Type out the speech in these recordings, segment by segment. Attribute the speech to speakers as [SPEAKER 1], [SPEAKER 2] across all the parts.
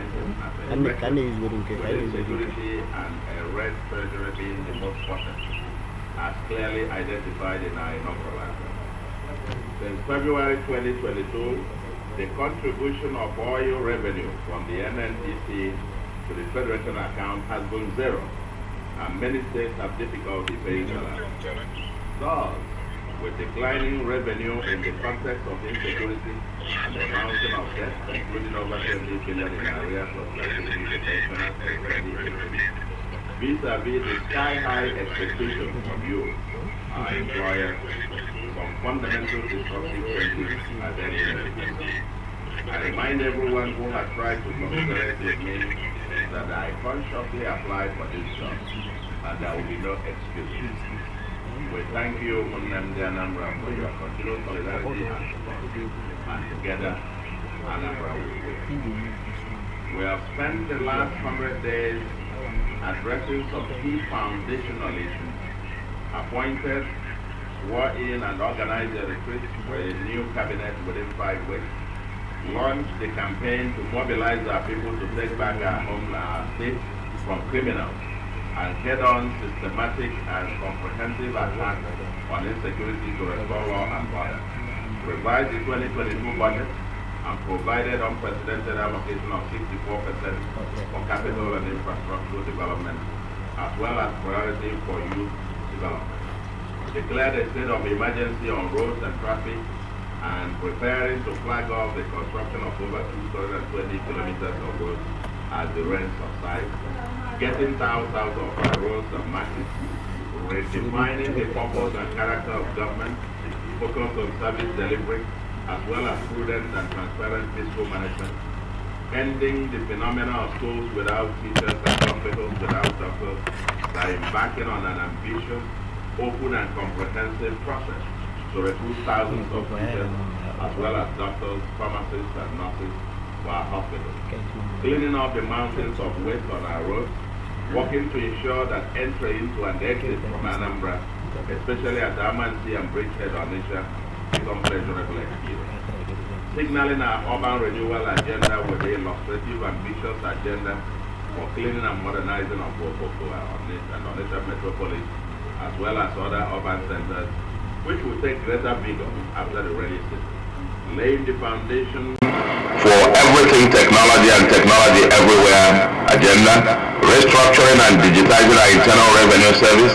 [SPEAKER 1] mentioned as a within security and arrest treasury being the most important, as clearly identified in our inaugural address. Since February 2022, the contribution of oil revenue from the NNPC to the Federation account has been zero, and many states have difficulty paying salary. Thus, with declining revenue in the context of insecurity and the mountain of debt, including over 20 billion in areas of gratuity to pensioners and ready vis-a-vis the sky-high expectations from you, our employers, from fundamental disruptive changes as evident. I remind everyone who has tried to commiserate with me that I consciously applied for this job, and there will be no excuses. We thank you, Munamdi Anambra, for your continued solidarity and support, and together, Anambra will win. We have spent the last 100 days addressing some key foundational issues, appointed, swore in and organized a retreat for a new cabinet within 5 weeks, launched the campaign to mobilize our people to take back our state from criminals, and head-on systematic and comprehensive attack on insecurity to restore law and order, revised the 2022 budget, and provided unprecedented allocation of 64% for capital and infrastructural development, as well as priority for youth development. Declared a state of emergency on roads and traffic, and preparing to flag off the construction of over 220 kilometers of roads as the rain subsides, getting towns out of our roads and markets, redefining the purpose and character of government, focus on service delivery, as well as prudent and transparent fiscal management, ending the phenomenon of schools without teachers and hospitals without doctors, by embarking on an ambitious, open and comprehensive process to recruit thousands of teachers, as well as doctors, pharmacists and nurses for our hospitals, cleaning up the mountains of waste on our roads, working to ensure that entry into and exit from Anambra, especially at the Amansi and Bridgehead on Isha, become pleasurable experience. Signaling our urban renewal agenda with the illustrative, ambitious agenda for cleaning and modernizing of Bokoko and Onitsha metropolis, as well as other urban centers, which will take greater vigor after the rainy season. Laying the foundation
[SPEAKER 2] for everything technology and technology everywhere agenda, restructuring and digitizing our internal revenue service,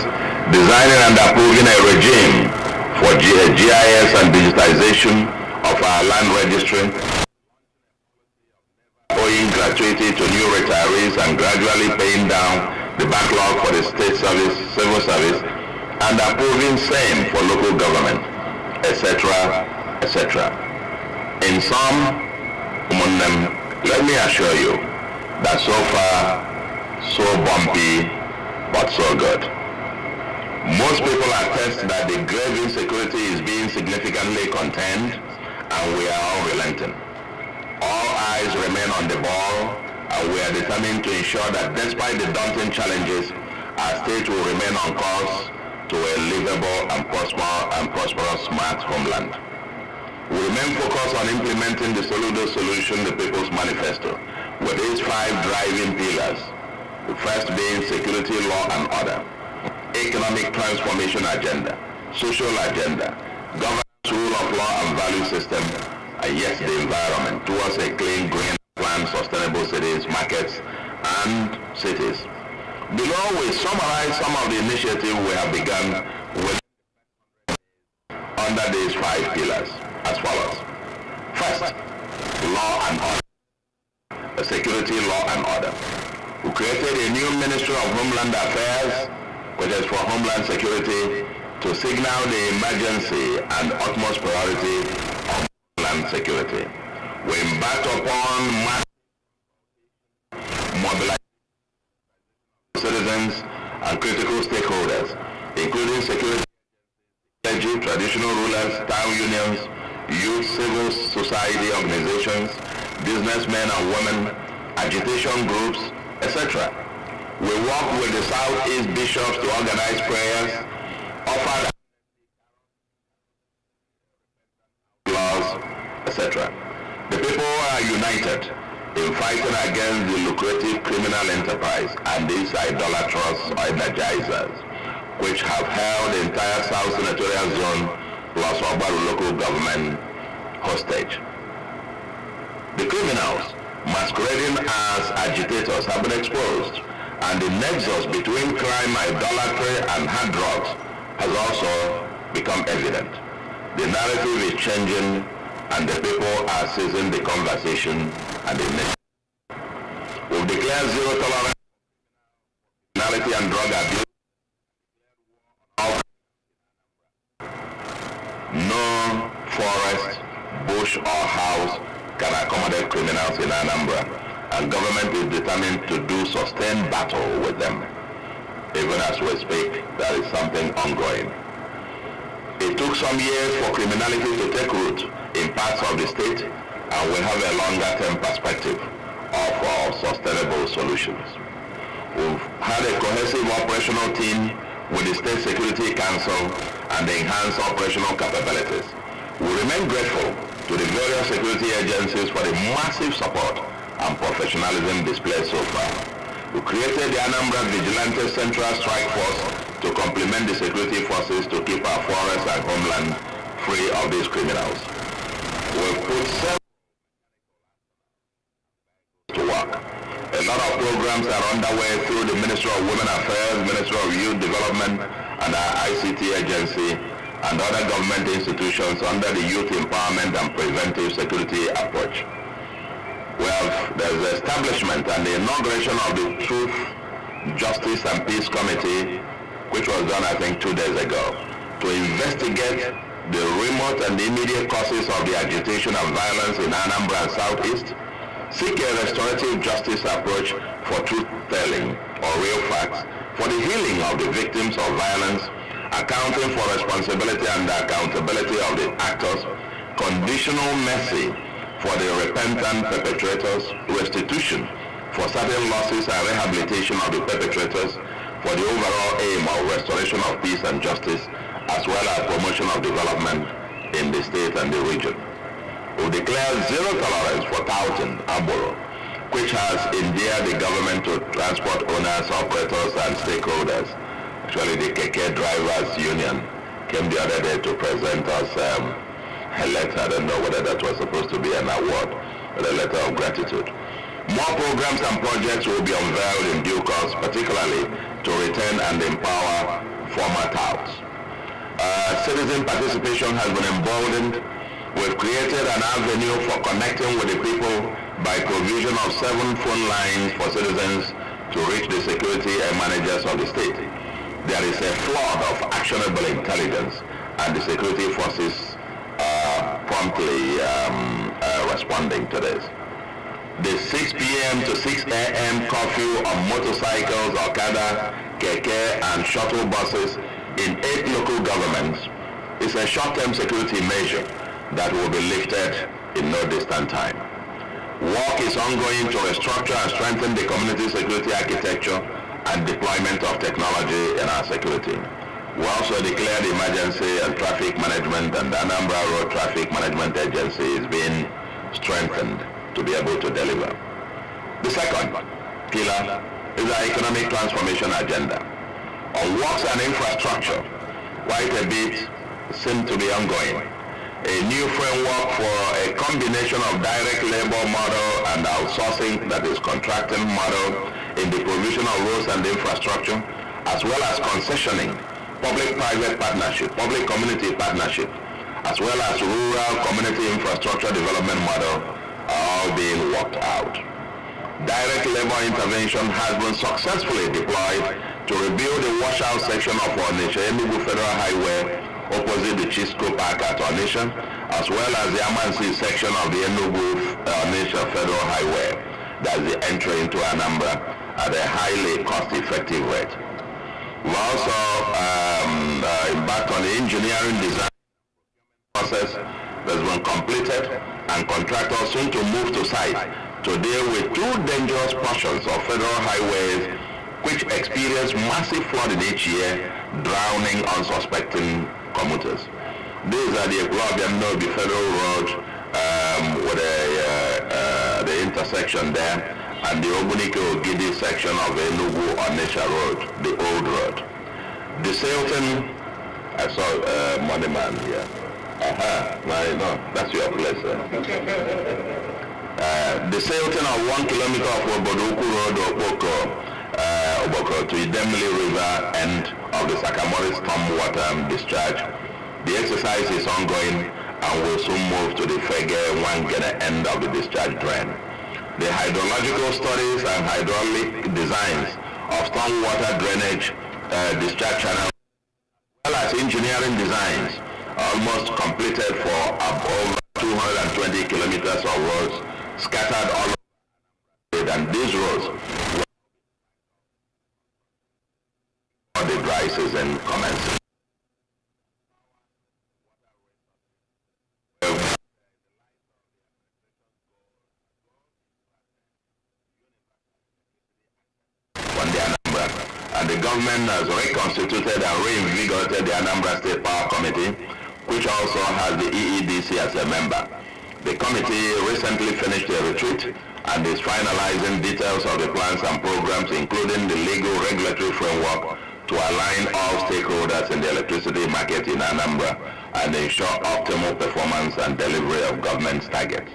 [SPEAKER 2] designing and approving a regime for GIS and digitization of our land registry, owing gratuity to new retirees and gradually paying down the backlog for the state service, civil service, and approving same for local government, etc., etc. In sum, let me assure you that so far, so bumpy, but so good. Most people attest that the grave insecurity is being significantly contained, and we are unrelenting. All eyes remain on the ball, and we are determined to ensure that despite the daunting challenges, our state will remain on course to a livable and prosperous smart homeland. We remain focused on implementing the Soludo solution, the People's Manifesto, with its 5 driving pillars. The first being security, law and order, economic transformation agenda, social agenda, governance, rule of law and value system, and yes, the environment towards a clean, green, planned, sustainable cities, markets, and cities. Below, we summarize some of the initiatives we have begun with under these 5 pillars as follows. First, law and order. Security, law and order. We created a new Ministry of Homeland Affairs, which is for Homeland Security, to signal the emergency and utmost priority of Homeland Security. We embarked upon mass mobilization of citizens and critical stakeholders, including security, energy, traditional rulers, town unions, youth, civil society organizations, businessmen and women, agitation groups, etc. We work with the Southeast bishops to organize prayers, offer laws, etc. The people are united in fighting against the lucrative criminal enterprise and these idolatrous energizers, which have held the entire South Senatorial Zone plus Obaru local government hostage. The criminals, masquerading as agitators, have been exposed, and the nexus between crime, idolatry, and hard drugs has also become evident. The narrative is changing, and the people are seizing the conversation and the message. We've declared zero tolerance for criminality and drug abuse. No forest, bush, or house can accommodate criminals in Anambra, and government is determined to do sustained battle with them. Even as we speak, there is something ongoing. It took some years for criminality to take root in parts of the state, and we have a longer-term perspective of sustainable solutions. We've had a cohesive operational team with the State Security Council and the enhanced operational capabilities. We remain grateful to the various security agencies for the massive support and professionalism displayed so far. We created the Anambra Vigilante Central Strike Force to complement the security forces to keep our forests and homeland free of these criminals. We've put several to work. A lot of programs are underway through the Ministry of Women Affairs, Ministry of Youth Development, and our ICT agency, and other government institutions under the Youth Empowerment and Preventive Security approach. There's the establishment and the inauguration of the Truth, Justice and Peace Committee, which was done I think 2 days ago, to investigate the remote and immediate causes of the agitation and violence in Anambra and Southeast, seek a restorative justice approach for truth-telling or real facts, for the healing of the victims of violence, accounting for responsibility and accountability of the actors, conditional mercy for the repentant perpetrators, restitution for certain losses and rehabilitation of the perpetrators, for the overall aim of restoration of peace and justice, as well as promotion of development in the state and the region. We declare zero tolerance for touting, Aboro, which has endeared the government to transport owners, operators, and stakeholders. Actually, the KK Drivers Union came the other day to present us a letter. I don't know whether that was supposed to be an award, but a letter of gratitude. More programs and projects will be unveiled in due course, particularly to retain and empower former touts. Citizen participation has been emboldened. We've created an avenue for connecting with the people by provision of 7 phone lines for citizens to reach the security and managers of the state. There is a flood of actionable intelligence, and the security forces are promptly responding to this. The 6 p.m. to 6 a.m. curfew on motorcycles, Okada, Keke, and shuttle buses in 8 local governments is a short-term security measure that will be lifted in no distant time. Work is ongoing to restructure and strengthen the community security architecture and deployment of technology in our security. We also declared emergency and traffic management, and the Anambra Road Traffic Management Agency is being strengthened to be able to deliver. The second pillar is our economic transformation agenda. On works and infrastructure, quite a bit seems to be ongoing. A new framework for a combination of direct labor model and outsourcing, that is contracting model, in the provision of roads and infrastructure, as well as concessioning, public-private partnership, public-community partnership, as well as rural community infrastructure development model are all being worked out. Direct labor intervention has been successfully deployed to rebuild the washout section of Onitsha-Enugu Federal Highway opposite the Chisco Park at Onitsha, as well as the Amansi section of the Enugu-Onitsha Federal Highway. That's the entry into Anambra at a highly cost-effective rate. We also embarked on the engineering design process that's been completed, and contractors soon to move to site to deal with 2 dangerous portions of federal highways which experience massive flooding each year, drowning unsuspecting commuters. These are the Ekulabian Nobi Federal Road with the intersection there, and the Ogbunike-Ogidi section of Enugu-Onitsha Road, the old road. The Silton, I saw Money Man here. No, that's your place. The Silton of 1 kilometer of Obodoku Road, Oboko to Idemili River end of the Sakamori stormwater discharge. The exercise is ongoing and will soon move to the Fege Wangene end of the discharge drain. The hydrological studies and hydraulic designs of stormwater drainage discharge channel, as well as engineering designs, almost completed for over 220 kilometers of roads scattered all over, and these roads for the dry season commences. And the government has reconstituted and reinvigorated the Anambra State Power Committee, which also has the EEDC as a member. The committee recently finished a retreat and is finalizing details of the plans and programs, including the legal regulatory framework to align all stakeholders in the electricity market in Anambra and ensure optimal performance and delivery of government's targets.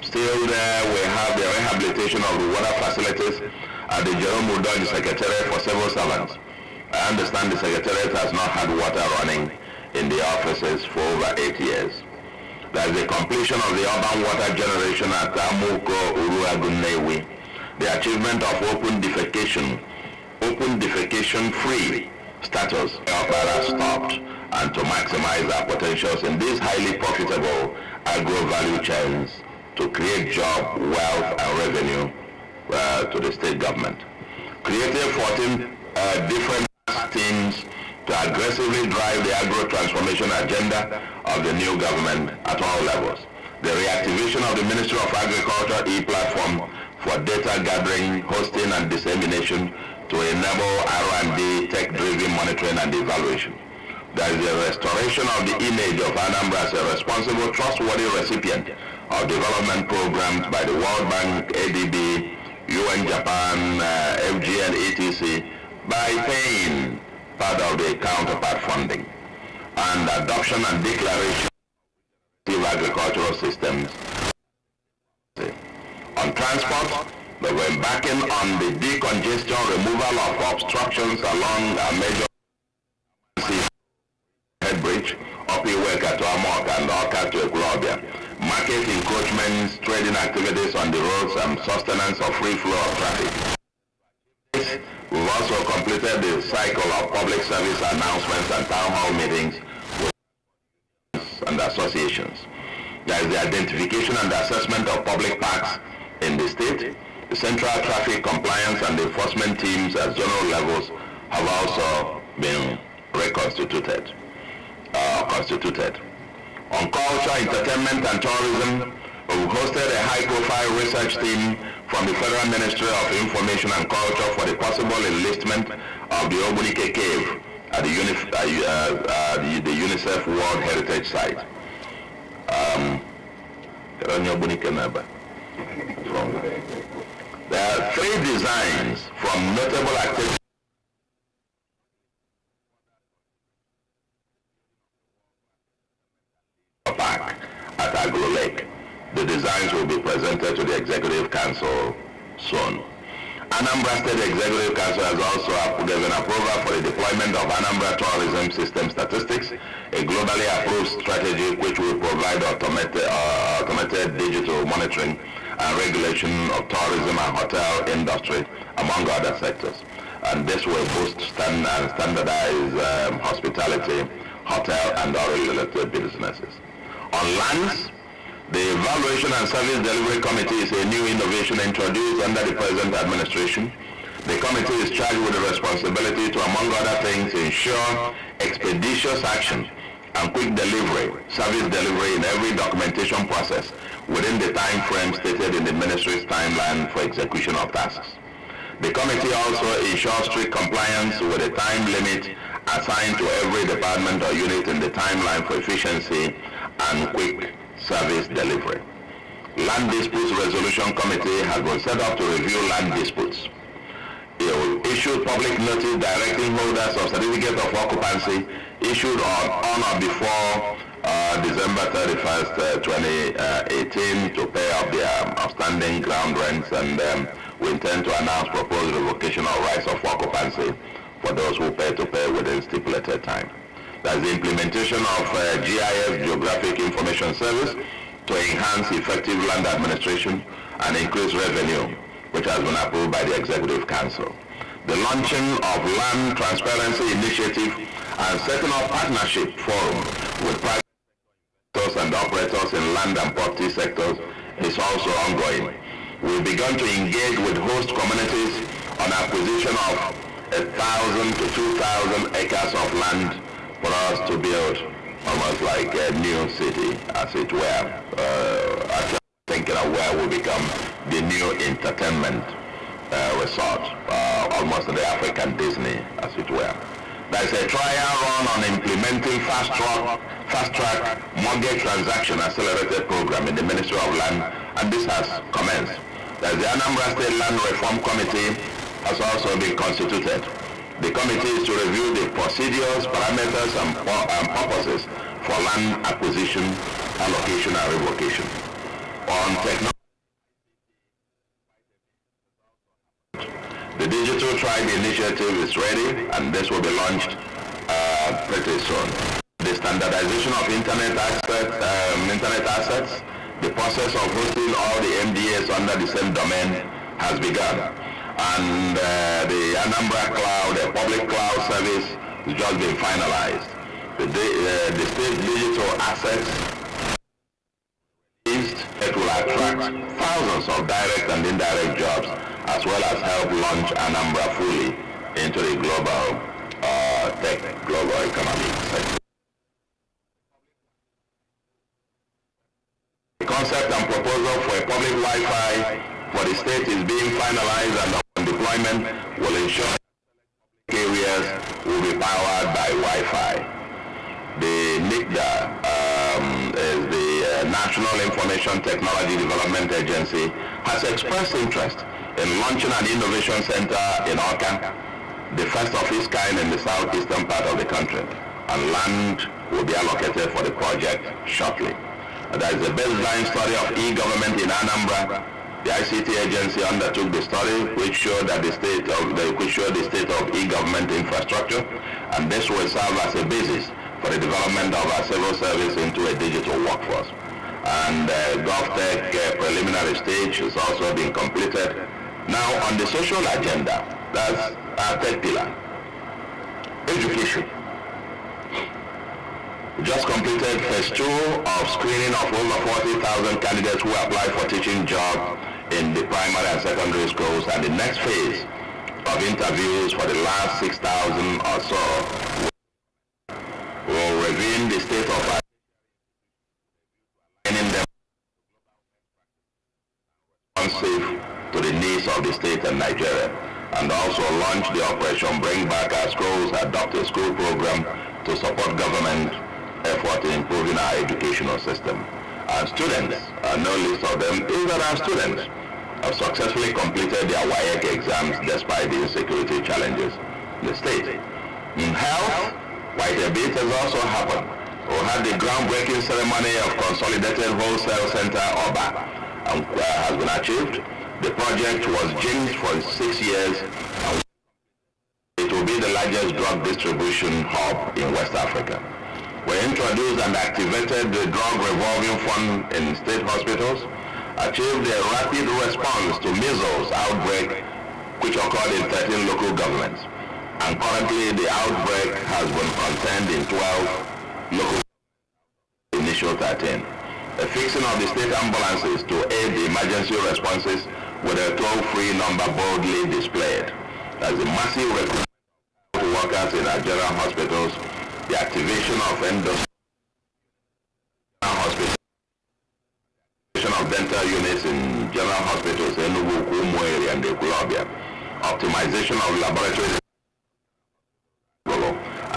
[SPEAKER 2] Still there, we have the rehabilitation of the water facilities at the Jerome Udog Secretariat for civil servants. I understand the Secretariat has not had water running in the offices for over 8 years. There is the completion of the urban water generation at Amuko Uruagunewi, the achievement of open defecation free status stopped, and to maximize our potentials in these highly profitable agro-value chains to create job, wealth, and revenue to the state government. Created 14 different teams to aggressively drive the agro-transformation agenda of the new government at all levels. The reactivation of the Ministry of Agriculture e-platform for data gathering, hosting, and dissemination to enable R&D, tech-driven monitoring and evaluation. There is the restoration of the image of Anambra as a responsible, trustworthy recipient of development programs by the World Bank, ADB, UN, Japan, FGN, etc. by paying part of the counterpart funding, and adoption and declaration of agricultural systems. On transport, we were embarking on the decongestion, removal of obstructions along a major head bridge, Opiweka to Amok and Oka to Ekulobia. Market encroachments, trading activities on the roads, and sustenance of free flow of traffic. We've also completed the cycle of public service announcements and town hall meetings with and associations. There is the identification and assessment of public parks in the state. The central traffic compliance and enforcement teams at zonal levels have also been reconstituted. On culture, entertainment, and tourism, we hosted a high-profile research team from the Federal Ministry of Information and Culture for the possible enlistment of the Ogbunike Cave at the UNICEF World Heritage Site. There are 3 designs from notable activities park at Agro Lake. The designs will be presented to the Executive Council soon. Anambra State Executive Council has also given approval for the deployment of Anambra Tourism System Statistics, a globally approved strategy which will provide automated digital monitoring and regulation of tourism and hotel industry, among other sectors. And this will boost and standardize hospitality, hotel, and other related businesses. On lands, the Evaluation and Service Delivery Committee is a new innovation introduced under the present administration. The committee is charged with the responsibility to, among other things, ensure expeditious action and quick delivery, service delivery in every documentation process within the time frame stated in the ministry's timeline for execution of tasks. The committee also ensures strict compliance with the time limit assigned to every department or unit in the timeline for efficiency and quick service delivery. Land Disputes Resolution Committee has been set up to review land disputes. It will issue public notice directing holders of certificate of occupancy issued on or before December 31st, 2018 to pay up their outstanding ground rents, and we intend to announce proposed revocation of rights of occupancy for those who pay within stipulated time. That's the implementation of GIS, Geographic Information Service, to enhance effective land administration and increase revenue, which has been approved by the Executive Council. The launching of Land Transparency Initiative and setting up partnership forum with private sectors and operators in land and property sectors is also ongoing. We've begun to engage with host communities on acquisition of 1,000 to 2,000 acres of land for us to build almost like a new city, as it were. Actually thinking of where will become the new entertainment resort, almost the African Disney, as it were. There's a trial run on implementing fast-track mortgage transaction accelerated program in the Ministry of Land, and this has commenced. There's the Anambra State Land Reform Committee has also been constituted. The committee is to review the procedures, parameters, and purposes for land acquisition, allocation, and revocation. On technology, the Digital Tribe Initiative is ready, and this will be launched pretty soon. The standardization of internet assets, the process of hosting all the MDAs under the same domain has begun. And the Anambra Cloud, the public cloud service, has just been finalized. The state digital assets, it will attract thousands of direct and indirect jobs, as well as help launch Anambra fully into the global global economic sector. The concept and proposal for a public Wi-Fi for the state is being finalized, and deployment will ensure areas will be powered by Wi-Fi. The NICDA is the National Information Technology Development Agency, has expressed interest in launching an innovation center in Awka, the first of its kind in the southeastern part of the country, and land will be allocated for the project shortly. There is a baseline study of e-government in Anambra. The ICT agency undertook the study, which showed that the state of e-government infrastructure, and this will serve as a basis for the development of our civil service into a digital workforce. And GovTech preliminary stage has also been completed. Now on the social agenda, that's our third pillar, education. We just completed phase 2 of screening of over 40,000 candidates who apply for teaching jobs in the primary and secondary schools, and the next phase of interviews for the last 6,000 or so will reveal the state of aligning them responsive to the needs of the state and Nigeria, and also launch the Operation Bring Back Our Schools, Adopt a School program to support government effort in improving our educational system. Our students, no list of them, is that our students have successfully completed their WAEC exams despite the insecurity challenges in the state. In health, quite a bit has also happened. We had the groundbreaking ceremony of Consolidated Wholesale Center, OBA, and has been achieved. The project was gymed for 6 years, and it will be the largest drug distribution hub in West Africa. We introduced and activated the drug revolving fund in state hospitals, achieved a rapid response to measles outbreak, which occurred in 13 local governments. And currently the outbreak has been contained in 12 local initial 13. The fixing of the state ambulances to aid the emergency responses with a toll-free number boldly displayed. There's a massive recruitment of workers in our general hospitals, the activation of hospitals, of dental units in general hospitals in Umu and the Columbia, optimization of laboratories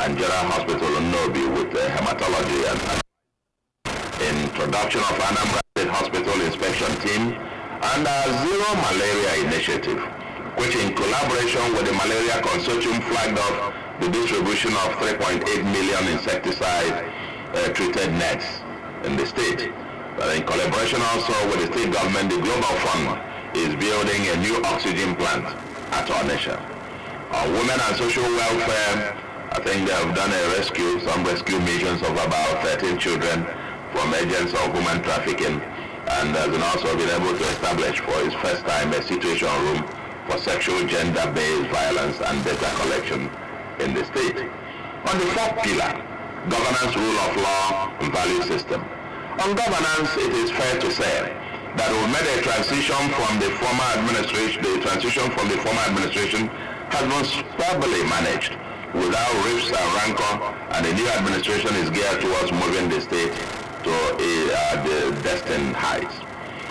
[SPEAKER 2] and general hospital in Nobi with hematology, and introduction of Anambra State hospital inspection team, and our Zero Malaria Initiative, which in collaboration with the Malaria Consortium flagged off the distribution of 3.8 million insecticide treated nets in the state. But in collaboration also with the state government, the Global Fund is building a new oxygen plant at Onitsha. Women and social welfare, I think they have done some rescue missions of about 13 children from agents of human trafficking, and has also been able to establish for its first time a situation room for sexual gender-based violence and data collection in the state. On the fourth pillar, governance, rule of law, and value system. On governance, it is fair to say that we made a transition from the former administration. The transition from the former administration has been superbly managed without rifts and rancor, and the new administration is geared towards moving the state to the destined heights.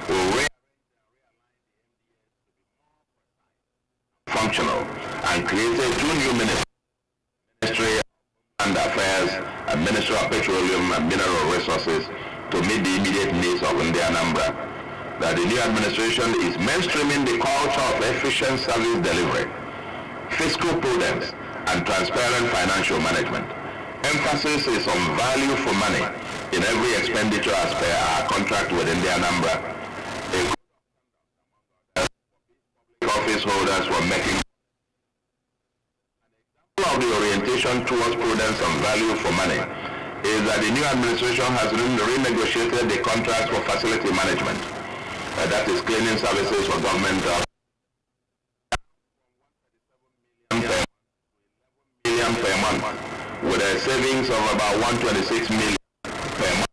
[SPEAKER 2] We functional and created two new ministries, Ministry of Land Affairs and Ministry of Petroleum and Mineral Resources, to meet the immediate needs of Anambra. That the new administration is mainstreaming the culture of efficient service delivery, fiscal prudence, and transparent financial management. Emphasis is on value for money in every expenditure as per our contract with Anambra. Office holders were making of the orientation towards prudence and value for money is that the new administration has renegotiated the contracts for facility management. That is cleaning services for government million per month, with a savings of about 126 million per month.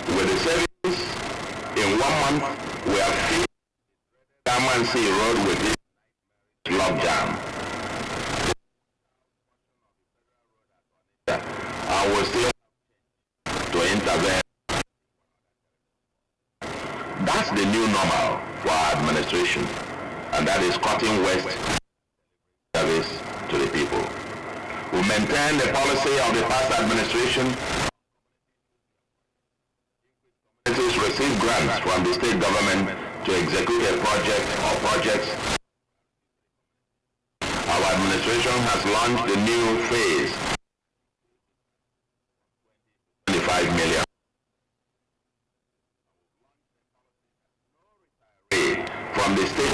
[SPEAKER 2] With the savings in 1 month, we have fixed Damansi Road with this logjam. I will still to intervene. That's the new normal for our administration, and that is cutting waste service to the people. We maintain the policy of the past administration. Communities receive grants from the state government to execute a project or projects. Our administration has launched the new phase, 25 million. From the state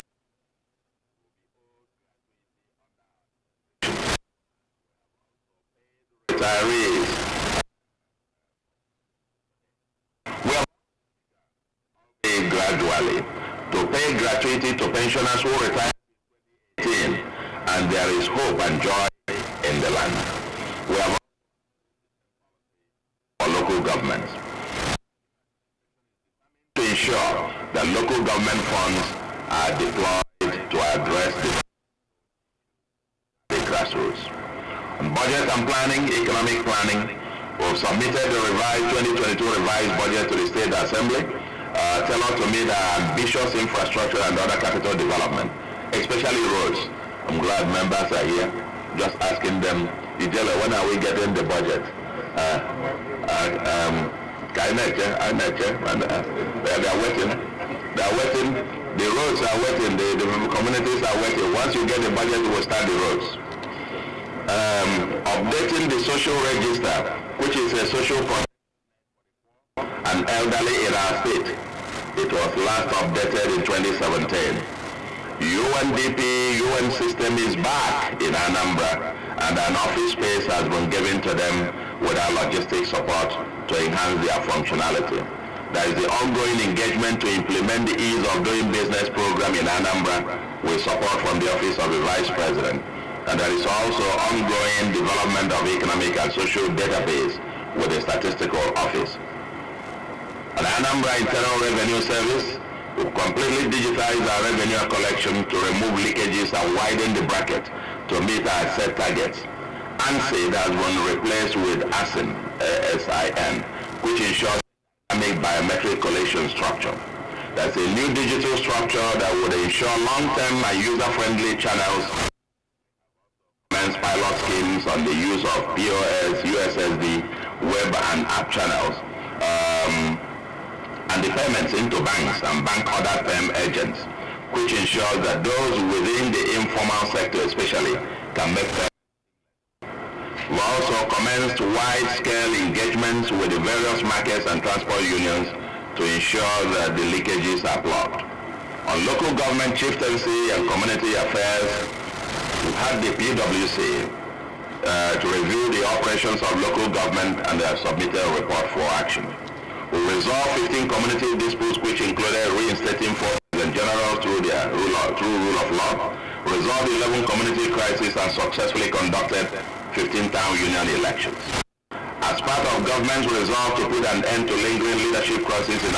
[SPEAKER 2] retirees. We have paid gradually to pay gratuity to pensioners who retire in 2018, and there is hope and joy in the land. We have for local governments to ensure that local government funds are deployed to address the grassroots. On budget and planning, economic planning, we've submitted the revised 2022 revised budget to the State Assembly. Tailored to meet ambitious infrastructure and other capital development, especially roads. I'm glad members are here. Just asking them, when are we getting the budget? They are waiting. They are waiting. The roads are waiting. The communities are waiting. Once you get the budget, we will start the roads. Updating the social register, which is a social protection and elderly in our state. It was last updated in 2017. UNDP, UN system is back in Anambra, and an office space has been given to them with our logistics support to enhance their functionality. There is the ongoing engagement to implement the Ease of Doing Business program in Anambra with support from the Office of the Vice President. And there is also ongoing development of economic and social database with the Statistical Office. An Anambra Internal Revenue Service will completely digitize our revenue collection to remove leakages and widen the bracket to meet our set targets. ANSI has been replaced with ASIN, ASIN, which ensures dynamic biometric collation structure. That's a new digital structure that would ensure long-term and user-friendly channels, pilot schemes on the use of POS, USSD, web and app channels, and the payments into banks and bank order term agents, which ensures that those within the informal sector especially can make payments. We also commenced wide-scale engagements with the various markets and transport unions to ensure that the leakages are blocked. On local government chieftaincy and community affairs, we had the PwC to review the operations of local government and they have submitted a report for action. We resolved 15 community disputes, which included reinstating forces and generals through rule of law, resolved 11 community crises and successfully conducted 15 town union elections. As part of government's resolve to put an end to lingering leadership crises in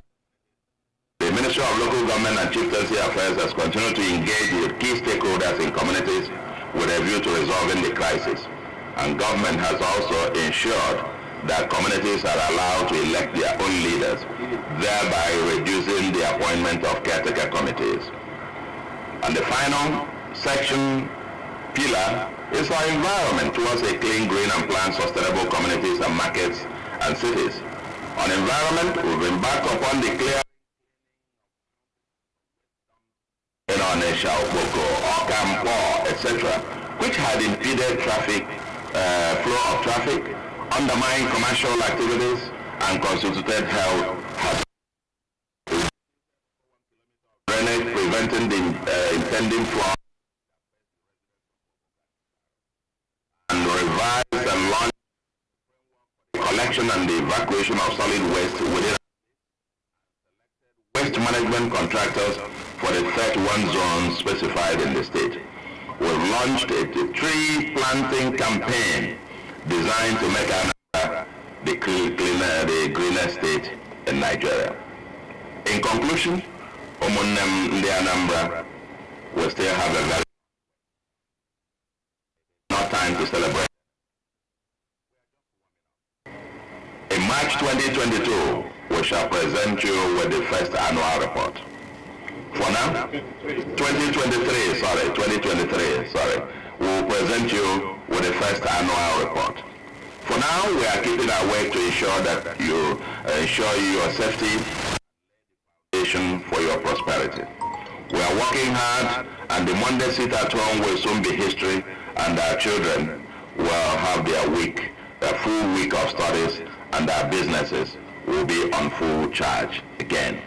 [SPEAKER 2] the Ministry of Local Government and Chieftaincy Affairs has continued to engage with key stakeholders in communities with a view to resolving the crisis. And government has also ensured that communities are allowed to elect their own leaders, thereby reducing the appointment of caretaker committees. And the final section pillar is our environment towards a clean, green and planned sustainable communities and markets and cities. On environment, we've embarked upon the clear Onisha, Boko, Okampo, etc., which had impeded flow of traffic, undermined commercial activities, and constituted health hazards. Drainage, preventing the impending flood, and revised and launched the collection and the evacuation of solid waste within waste management contractors for the 31 zones specified in the state. We've launched a tree planting campaign designed to make Anambra the greener state in Nigeria. In conclusion, Umunnem the Anambra will still have a very not time to celebrate. In March 2022, we shall present you with the first annual report. For now, 2023, we'll present you with the first annual report. For now, we are keeping our work to ensure that you ensure your safety and for your prosperity. We are working hard, and the Monday sit at home will soon be history, and our children will have their full week of studies, and our businesses will be on full charge again.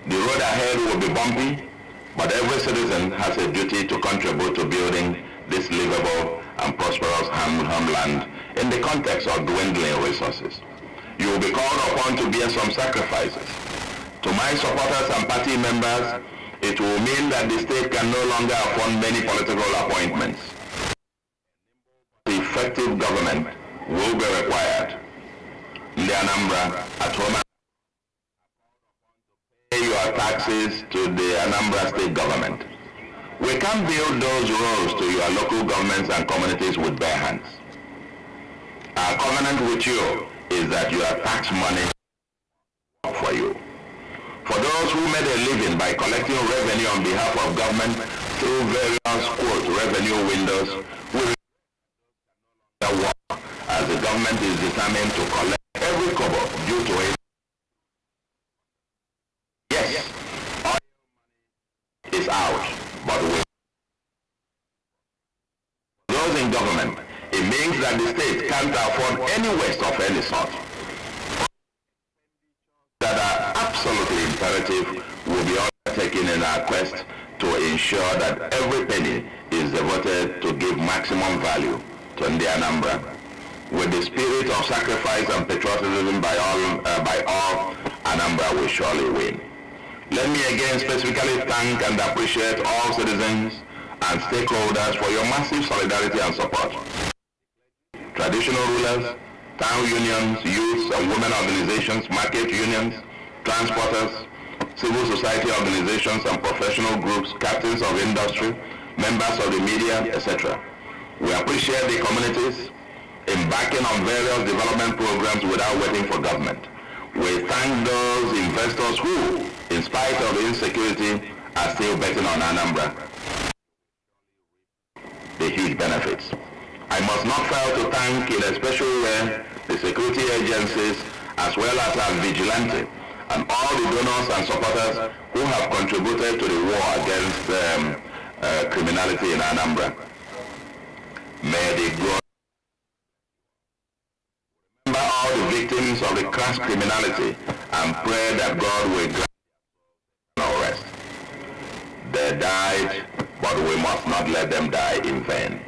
[SPEAKER 2] The road ahead will be bumpy, but every citizen has a duty to contribute to building this livable and prosperous homeland in the context of dwindling resources. You will be called upon to bear some sacrifices. To my supporters and party members, it will mean that the state can no longer afford many political appointments. The effective government will be required. In the Anambra, at home, pay your taxes to the Anambra state government. We can't build those roads to your local governments and communities with bare hands. Our covenant with you is that your tax money work for you. For those who made a living by collecting revenue on behalf of government through various quote revenue windows, we work as the government is determined to collect every kobo due to it. Yes, all money is out, but with those in government, it means that the state can't afford any waste of any sort. That are absolutely imperative will be undertaken in our quest to ensure that every penny is devoted to give maximum value to the Anambra. With the spirit of sacrifice and patriotism by all, Anambra will surely win. Let me again specifically thank and appreciate all citizens and stakeholders for your massive solidarity and support. Traditional rulers, town unions, youth and women organizations, market unions, transporters, civil society organizations and professional groups, captains of industry, members of the media, etc. We appreciate the communities embarking on various development programs without waiting for government. We thank those investors who, in spite of the insecurity, are still betting on Anambra. The huge benefits. I must not fail to thank in a special way the security agencies, as well as our vigilante, and all the donors and supporters who have contributed to the war against criminality in Anambra. May the God remember all the victims of the crass criminality and pray that God will grant no rest. They died, but we must not let them die in vain.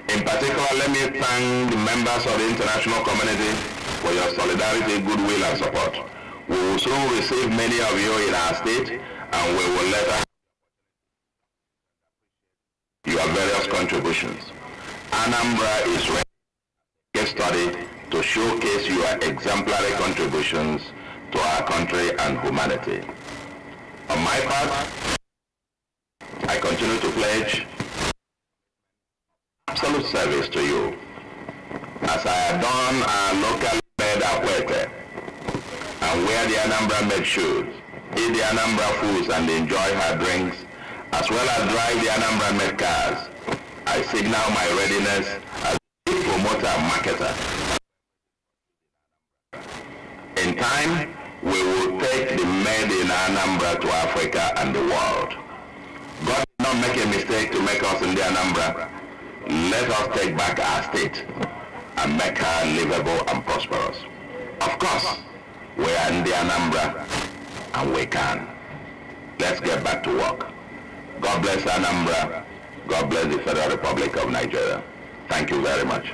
[SPEAKER 2] In particular, let me thank the members of the international community for your solidarity, goodwill, and support. We will soon receive many of you in our state, and we will later your various contributions. Anambra is ready to study to showcase your exemplary contributions to our country and humanity. On my part, I continue to pledge absolute service to you as I adorn our locally made akwete and wear the Anambra made shoes, eat the Anambra foods and enjoy her drinks, as well as drive the Anambra made cars. I signal my readiness as a promoter and marketer. In time, we will take the made in Anambra to Africa and the world. God did not make a mistake to make us in the Anambra. Let us take back our state and make her livable and prosperous. Of course, we are in the Anambra and we can. Let's get back to work. God bless Anambra. God bless the Federal Republic of Nigeria. Thank you very much.